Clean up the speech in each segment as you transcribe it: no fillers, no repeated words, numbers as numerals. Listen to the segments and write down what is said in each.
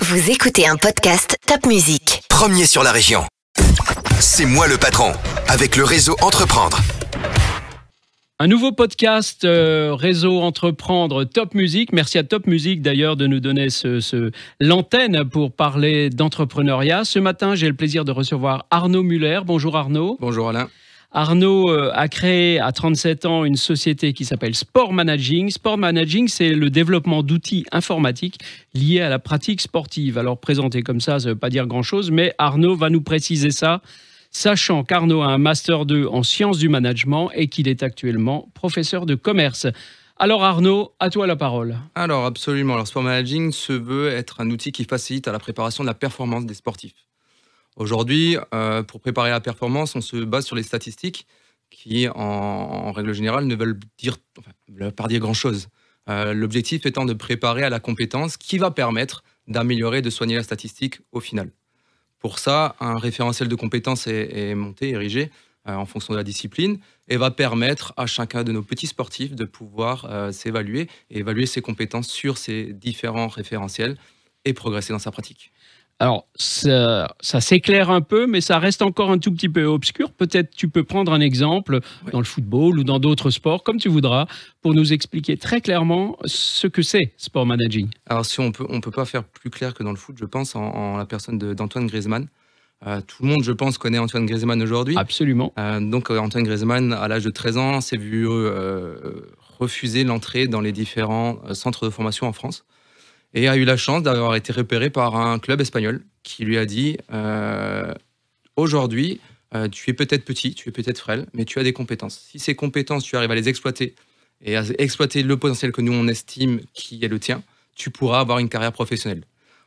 Vous écoutez un podcast Top Music. Premier sur la région. C'est moi le patron, avec le réseau Entreprendre. Un nouveau podcast Réseau Entreprendre Top Music. Merci à Top Music d'ailleurs de nous donner l'antenne pour parler d'entrepreneuriat. Ce matin, j'ai le plaisir de recevoir Arnaud Muller. Bonjour Arnaud. Bonjour Alain. Arnaud a créé à 37 ans une société qui s'appelle Sport Managing. Sport Managing, c'est le développement d'outils informatiques liés à la pratique sportive. Alors présenté comme ça ne veut pas dire grand-chose, mais Arnaud va nous préciser ça, sachant qu'Arnaud a un Master 2 en sciences du management et qu'il est actuellement professeur de commerce. Alors Arnaud, à toi la parole. Alors absolument, alors Sport Managing se veut être un outil qui facilite à la préparation de la performance des sportifs. Aujourd'hui, pour préparer la performance, on se base sur les statistiques qui, en règle générale, ne veulent pas dire grand-chose. L'objectif étant de préparer à la compétence qui va permettre d'améliorer et de soigner la statistique au final. Pour ça, un référentiel de compétences est monté, érigé, en fonction de la discipline, et va permettre à chacun de nos petits sportifs de pouvoir s'évaluer et évaluer ses compétences sur ces différents référentiels et progresser dans sa pratique. Alors, ça s'éclaire un peu, mais ça reste encore un tout petit peu obscur. Peut-être tu peux prendre un exemple dans le football ou dans d'autres sports, comme tu voudras, pour nous expliquer très clairement ce que c'est Sport Managing. Alors, si on peut pas faire plus clair que dans le foot, je pense, en la personne d'Antoine Griezmann. Tout le monde, je pense, connaît Antoine Griezmann aujourd'hui. Absolument. Donc, Antoine Griezmann, à l'âge de 13 ans, s'est vu refuser l'entrée dans les différents centres de formation en France. Et a eu la chance d'avoir été repéré par un club espagnol qui lui a dit aujourd'hui, tu es peut-être petit, tu es peut-être frêle, mais tu as des compétences. Si ces compétences, tu arrives à les exploiter et à exploiter le potentiel que nous, on estime qui est le tien, tu pourras avoir une carrière professionnelle.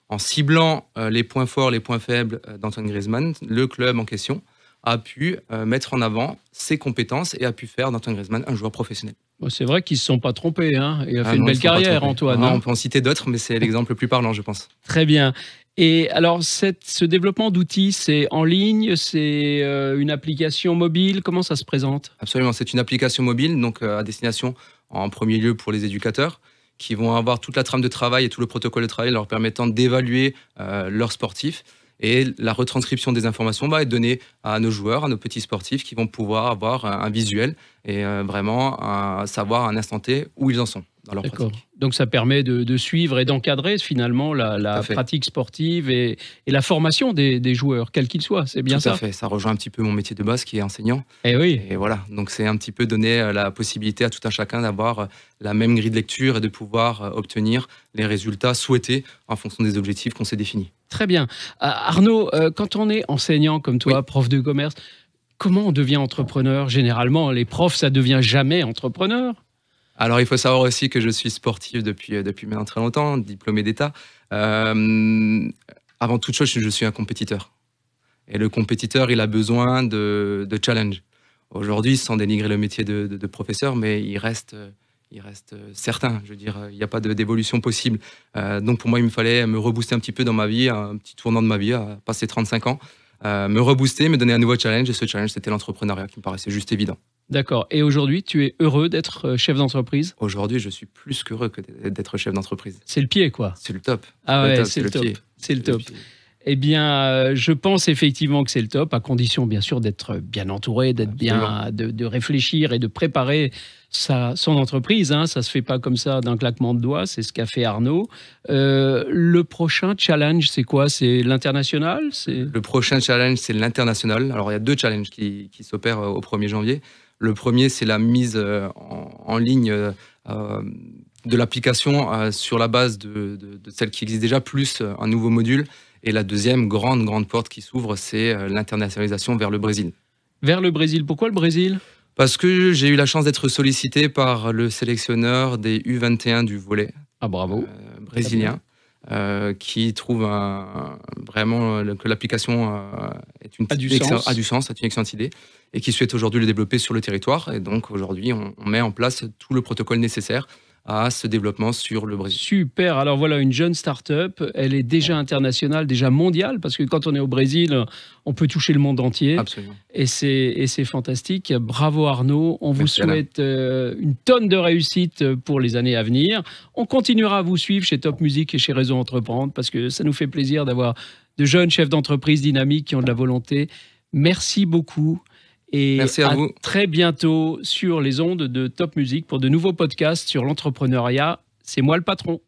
En ciblant les points forts, les points faibles d'Antoine Griezmann, le club en question a pu mettre en avant ses compétences et a pu faire d'Antoine Griezmann un joueur professionnel. C'est vrai qu'ils ne se sont pas trompés. Hein. Il a fait une belle carrière, Antoine. On peut en citer d'autres, mais c'est l'exemple le plus parlant, je pense. Très bien. Et alors, ce développement d'outils, c'est en ligne, c'est une application mobile. Comment ça se présente ? Absolument, c'est une application mobile, donc à destination en premier lieu pour les éducateurs, qui vont avoir toute la trame de travail et tout le protocole de travail leur permettant d'évaluer leurs sportifs. Et la retranscription des informations va être donnée à nos joueurs, à nos petits sportifs qui vont pouvoir avoir un visuel et vraiment savoir à un instant T où ils en sont dans leur pratique. Donc ça permet de suivre et d'encadrer finalement la pratique sportive et la formation des joueurs, quels qu'ils soient. C'est bien ça. Tout à fait. Ça rejoint un petit peu mon métier de base qui est enseignant. Et oui. Et voilà. Donc c'est un petit peu donner la possibilité à tout un chacun d'avoir la même grille de lecture et de pouvoir obtenir les résultats souhaités en fonction des objectifs qu'on s'est définis. Très bien. Arnaud, quand on est enseignant comme toi, prof de commerce, comment on devient entrepreneur ? Généralement, les profs, ça ne devient jamais entrepreneur. Alors, il faut savoir aussi que je suis sportif depuis maintenant très longtemps, diplômé d'État. Avant toute chose, je suis un compétiteur. Et le compétiteur, il a besoin de challenge. Aujourd'hui, sans dénigrer le métier de professeur, mais il reste certain. Je veux dire, il n'y a pas d'évolution possible. Donc, pour moi, il me fallait me rebooster un petit peu dans ma vie, un petit tournant de ma vie, à passer 35 ans, me rebooster, me donner un nouveau challenge. Et ce challenge, c'était l'entrepreneuriat qui me paraissait juste évident. D'accord. Et aujourd'hui, tu es heureux d'être chef d'entreprise ? Aujourd'hui, je suis plus qu'heureux d'être chef d'entreprise. C'est le pied, quoi. C'est le top. Ah ouais, c'est le top. C'est le top. Eh bien, je pense effectivement que c'est le top, à condition, bien sûr, d'être bien entouré, d'être bien, de réfléchir et de préparer son entreprise. Hein. Ça ne se fait pas comme ça d'un claquement de doigts, c'est ce qu'a fait Arnaud. Le prochain challenge, c'est quoi ? C'est l'international ? Le prochain challenge, c'est l'international. Alors, il y a 2 challenges qui s'opèrent au 1er janvier. Le premier, c'est la mise en ligne de l'application sur la base de celle qui existe déjà, plus un nouveau module. Et la deuxième grande porte qui s'ouvre, c'est l'internationalisation vers le Brésil. Vers le Brésil. Pourquoi le Brésil ? Parce que j'ai eu la chance d'être sollicité par le sélectionneur des U21 du volley. Ah, bravo. Brésilien, qui trouve vraiment que l'application a du sens, c'est une excellente idée, et qui souhaite aujourd'hui le développer sur le territoire. Et donc aujourd'hui, on met en place tout le protocole nécessaire à ce développement sur le Brésil. Super. Alors voilà, une jeune start-up, elle est déjà internationale, déjà mondiale, parce que quand on est au Brésil, on peut toucher le monde entier. Absolument. Et c'est fantastique. Bravo Arnaud. On vous Merci, Alain. souhaite une tonne de réussite pour les années à venir. On continuera à vous suivre chez Top Music et chez Réseau Entreprendre, parce que ça nous fait plaisir d'avoir de jeunes chefs d'entreprise dynamiques qui ont de la volonté. Merci beaucoup. Et Merci à vous. très bientôt sur les ondes de Top Music pour de nouveaux podcasts sur l'entrepreneuriat. C'est moi le patron.